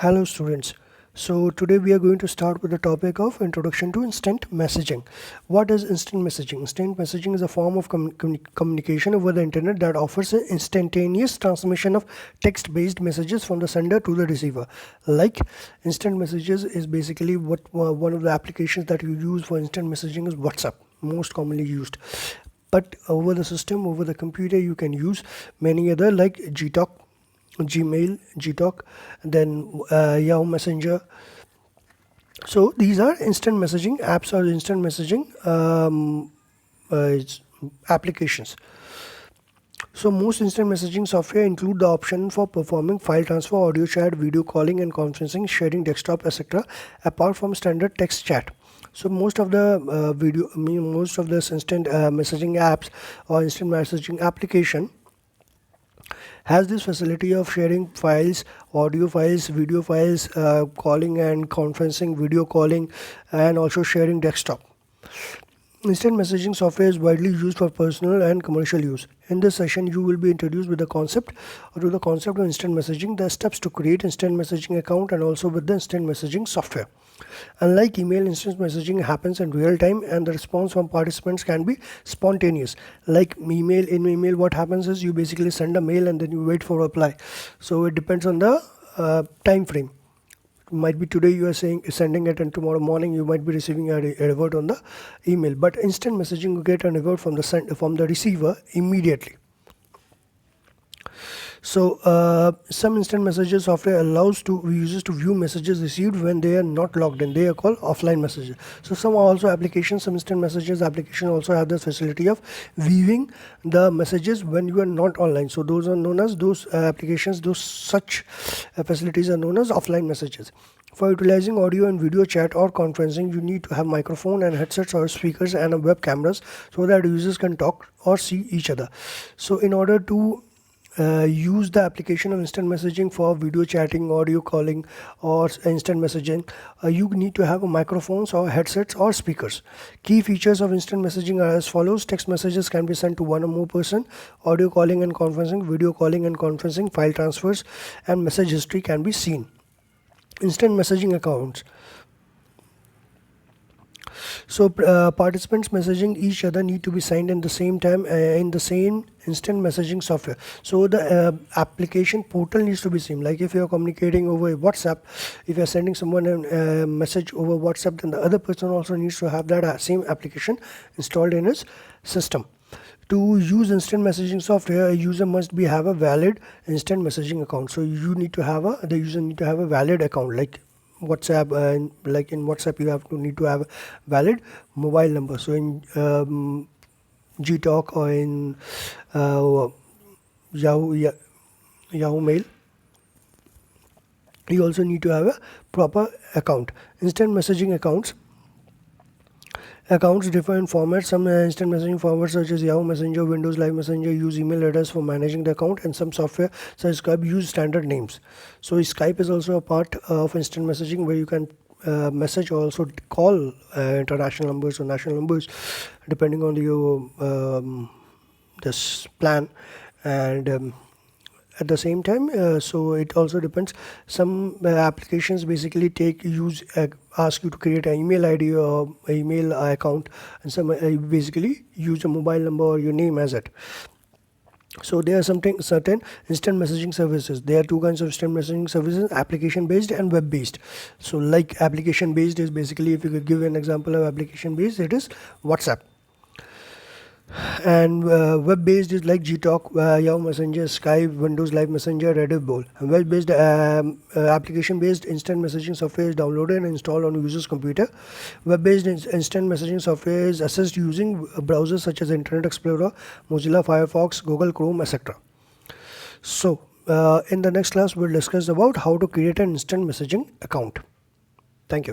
Hello students. So today we are going to start with the topic of introduction to instant messaging. What is instant messaging? Instant messaging is a form of communication over the internet that offers an instantaneous transmission of text-based messages from the sender to the receiver. Like instant messages is basically what one of the applications that you use for instant messaging is WhatsApp, most commonly used. But over the system, over the computer, you can use many other like Gtalk, Gmail, Gtalk, then Yahoo Messenger. So these are instant messaging apps or instant messaging applications. So most instant messaging software include the option for performing file transfer, audio chat, video calling and conferencing, sharing desktop, etc. apart from standard text chat. So most of the most of this instant messaging apps or instant messaging application has this facility of sharing files, audio files, video files, calling and conferencing, video calling, and also sharing desktop. Instant messaging software is widely used for personal and commercial use. In this session, you will be introduced with the concept of instant messaging, the steps to create instant messaging account, and also with the instant messaging software. Unlike email, instant messaging happens in real time and the response from participants can be spontaneous. Like email, in email what happens is you basically send a mail and then you wait for a reply. So it depends on the time frame. Might be today you are sending it, and tomorrow morning you might be receiving a revert on the email. But instant messaging, you get a revert from the receiver immediately. So some instant messages software allows users to view messages received when they are not logged in. They are called offline messages. So some instant messages application also have the facility of viewing the messages when you are not online. So those are known as such facilities are known as offline messages. For utilizing audio and video chat or conferencing, you need to have microphone and headsets or speakers and web cameras so that users can talk or see each other. So in order to use the application of instant messaging for video chatting, audio calling, or instant messaging, you need to have a microphones or headsets or speakers. Key features of instant messaging are as follows: text messages can be sent to one or more person, audio calling and conferencing, video calling and conferencing, file transfers, and message history can be seen. Instant messaging accounts. So participants messaging each other need to be signed in the same time in the same instant messaging software. So the application portal needs to be same. Like if you are communicating over WhatsApp, if you are sending someone a message over WhatsApp, then the other person also needs to have that same application installed in his system. To use instant messaging software, a user must have a valid instant messaging account. So the user need to have a valid account. Like WhatsApp, like in WhatsApp you need to have a valid mobile number. So in Gtalk or in Yahoo Mail, you also need to have a proper account. Instant messaging accounts differ in format. Some instant messaging formats such as Yahoo Messenger, Windows Live Messenger use email address for managing the account, and some software such as Skype use standard names. So Skype is also a part of instant messaging where you can message or also call international numbers or national numbers depending on your this plan. And at the same time, so it also depends. Some applications basically ask you to create an email ID or email account, and some basically use a mobile number or your name as it. So there are certain instant messaging services. There are two kinds of instant messaging services: application based and web based. So like application based is basically, if you could give an example of application based, it is WhatsApp. And web-based is like Gtalk, Yahoo Messenger, Skype, Windows Live Messenger, Reddit Bowl. And web-based, application-based instant messaging software is downloaded and installed on user's computer. Web-based instant messaging software is accessed using browsers such as Internet Explorer, Mozilla Firefox, Google Chrome, etc. So in the next class, we'll discuss about how to create an instant messaging account. Thank you.